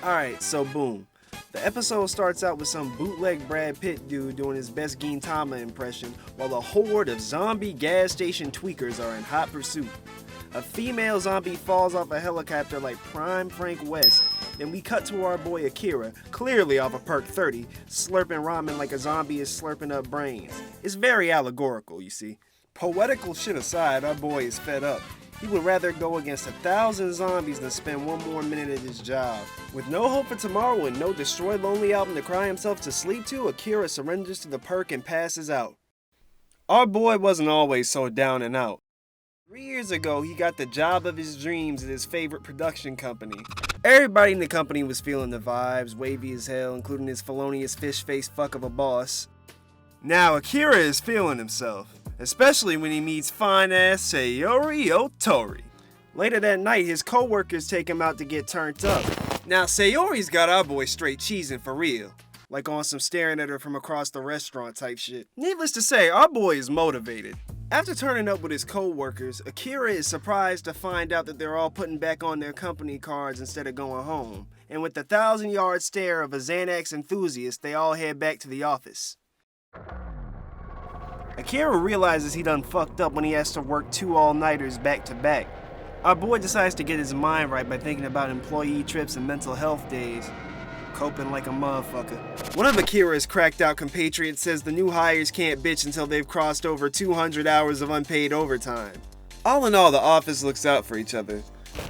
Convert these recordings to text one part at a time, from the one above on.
Alright, so boom. The episode starts out with some bootleg Brad Pitt dude doing his best Gintama impression while a horde of zombie gas station tweakers are in hot pursuit. A female zombie falls off a helicopter like prime Frank West. Then we cut to our boy Akira, clearly off a perk 30, slurping ramen like a zombie is slurping up brains. It's very allegorical, you see. Poetical shit aside, our boy is fed up. He would rather go against 1,000 zombies than spend one more minute at his job. With no hope for tomorrow and no Destroy Lonely album to cry himself to sleep to, Akira surrenders to the perk and passes out. Our boy wasn't always so down and out. 3 years ago, he got the job of his dreams at his favorite production company. Everybody in the company was feeling the vibes, wavy as hell, including his felonious fish-faced fuck of a boss. Now Akira is feeling himself, especially when he meets fine-ass Sayori Ootori. Later that night, his co-workers take him out to get turned up. Now Sayori's got our boy straight cheesing for real, like on some staring at her from across the restaurant type shit. Needless to say, our boy is motivated. After turning up with his co-workers, Akira is surprised to find out that they're all putting back on their company cards instead of going home. And with the 1,000-yard stare of a Xanax enthusiast, they all head back to the office. Akira realizes he done fucked up when he has to work 2 all-nighters back to back. Our boy decides to get his mind right by thinking about employee trips and mental health days. Coping like a motherfucker. One of Akira's cracked out compatriots says the new hires can't bitch until they've crossed over 200 hours of unpaid overtime. All in all, the office looks out for each other.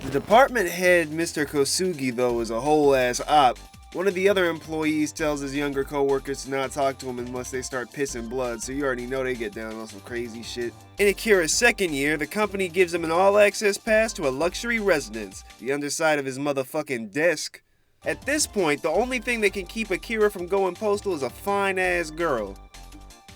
The department head, Mr. Kosugi, though, is a whole ass op. One of the other employees tells his younger co-workers to not talk to him unless they start pissing blood, so you already know they get down on some crazy shit. In Akira's second year, the company gives him an all-access pass to a luxury residence, the underside of his motherfucking desk. At this point, the only thing that can keep Akira from going postal is a fine-ass girl.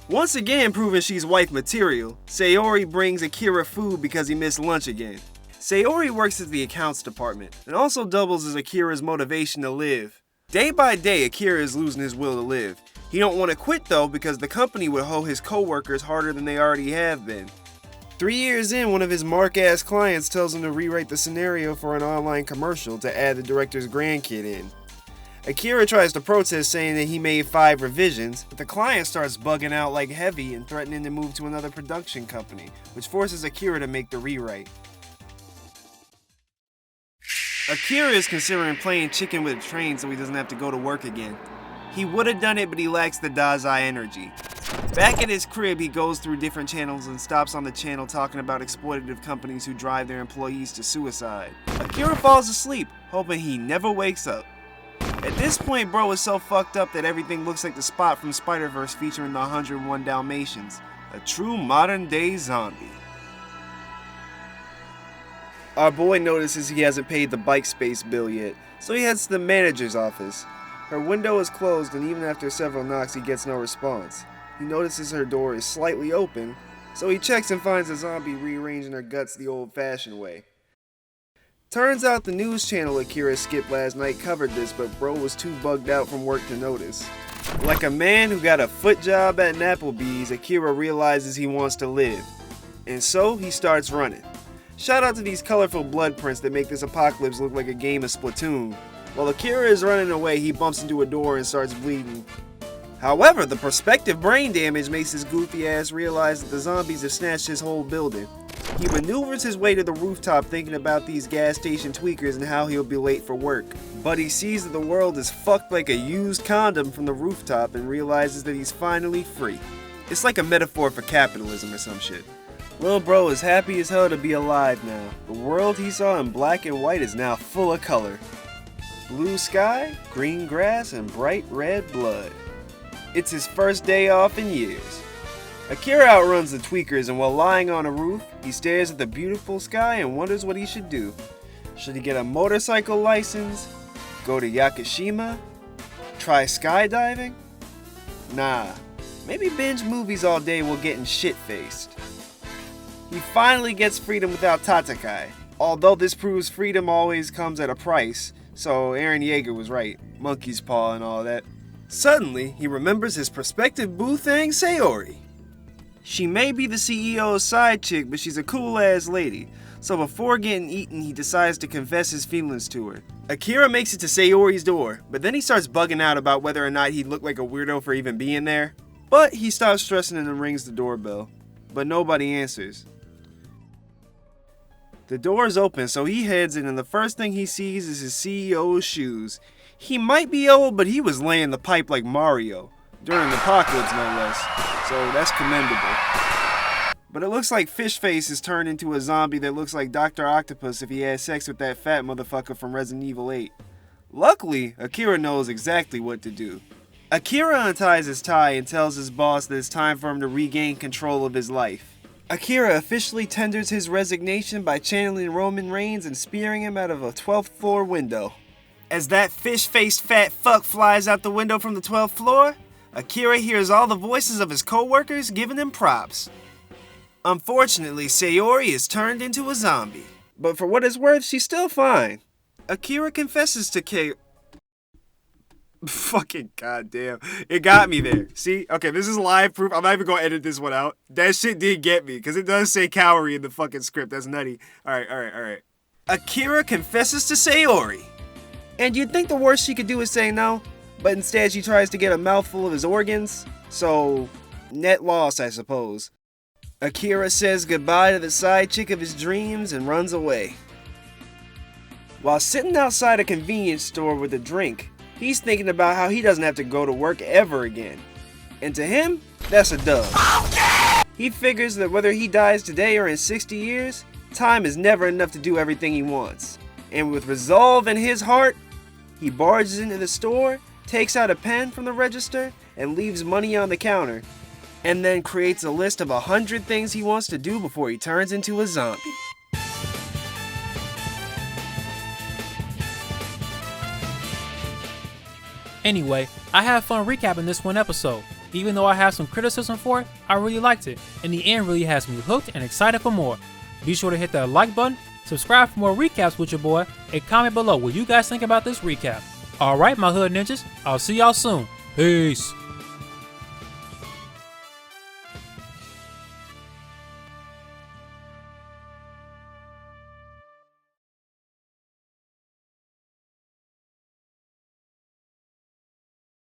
Once again proving she's wife material, Sayori brings Akira food because he missed lunch again. Sayori works at the accounts department, and also doubles as Akira's motivation to live. Day by day, Akira is losing his will to live. He don't want to quit though because the company would hoe his co-workers harder than they already have been. 3 years in, one of his mark-ass clients tells him to rewrite the scenario for an online commercial to add the director's grandkid in. Akira tries to protest saying that he made 5 revisions, but the client starts bugging out like heavy and threatening to move to another production company, which forces Akira to make the rewrite. Akira is considering playing chicken with a train so he doesn't have to go to work again. He would have done it, but he lacks the Dazai energy. Back at his crib, he goes through different channels and stops on the channel talking about exploitative companies who drive their employees to suicide. Akira falls asleep, hoping he never wakes up. At this point, bro is so fucked up that everything looks like the spot from Spider-Verse featuring the 101 Dalmatians, a true modern-day zombie. Our boy notices he hasn't paid the bike space bill yet, so he heads to the manager's office. Her window is closed, and even after several knocks, he gets no response. He notices her door is slightly open, so he checks and finds a zombie rearranging her guts the old-fashioned way. Turns out the news channel Akira skipped last night covered this, but bro was too bugged out from work to notice. Like a man who got a foot job at an Applebee's, Akira realizes he wants to live. And so he starts running. Shout out to these colorful blood prints that make this apocalypse look like a game of Splatoon. While Akira is running away, he bumps into a door and starts bleeding. However, the prospective brain damage makes his goofy ass realize that the zombies have snatched his whole building. He maneuvers his way to the rooftop thinking about these gas station tweakers and how he'll be late for work. But he sees that the world is fucked like a used condom from the rooftop and realizes that he's finally free. It's like a metaphor for capitalism or some shit. Lil bro is happy as hell to be alive now. The world he saw in black and white is now full of color. Blue sky, green grass, and bright red blood. It's his first day off in years. Akira outruns the tweakers, and while lying on a roof, he stares at the beautiful sky and wonders what he should do. Should he get a motorcycle license? Go to Yakushima? Try skydiving? Nah, maybe binge movies all day while getting shit-faced. He finally gets freedom without Tatakai, although this proves freedom always comes at a price, so Eren Yeager was right, monkey's paw and all that. Suddenly, he remembers his prospective boo thing, Sayori. She may be the CEO's side chick, but she's a cool-ass lady, So before getting eaten, he decides to confess his feelings to her. Akira makes it to Sayori's door, but then he starts bugging out about whether or not he looked like a weirdo for even being there. But he stops stressing and rings the doorbell. But nobody answers. The door is open, so he heads in, and the first thing he sees is his CEO's shoes. He might be old, but he was laying the pipe like Mario. During the apocalypse, no less. So that's commendable. But it looks like Fishface has turned into a zombie that looks like Dr. Octopus if he had sex with that fat motherfucker from Resident Evil 8. Luckily, Akira knows exactly what to do. Akira unties his tie and tells his boss that it's time for him to regain control of his life. Akira officially tenders his resignation by channeling Roman Reigns and spearing him out of a 12th floor window. As that fish-faced fat fuck flies out the window from the 12th floor, Akira hears all the voices of his co-workers giving him props. Unfortunately, Sayori is turned into a zombie. But for what it's worth, she's still fine. Akira confesses to Fucking goddamn. It got me there. See? Okay, this is live proof. I'm not even gonna edit this one out. That shit did get me, because it does say Kaori in the fucking script. That's nutty. Alright. Akira confesses to Sayori. And you'd think the worst she could do is say no, but instead she tries to get a mouthful of his organs. So, net loss, I suppose. Akira says goodbye to the side chick of his dreams and runs away. While sitting outside a convenience store with a drink, he's thinking about how he doesn't have to go to work ever again. And to him, that's a dub. He figures that whether he dies today or in 60 years, time is never enough to do everything he wants. And with resolve in his heart, he barges into the store, takes out a pen from the register, and leaves money on the counter. And then creates a list of 100 things he wants to do before he turns into a zombie. Anyway, I had fun recapping this one episode. Even though I have some criticism for it, I really liked it. In the end, really has me hooked and excited for more. Be sure to hit that like button, subscribe for more recaps with your boy, and comment below what you guys think about this recap. Alright, my hood ninjas, I'll see y'all soon. Peace.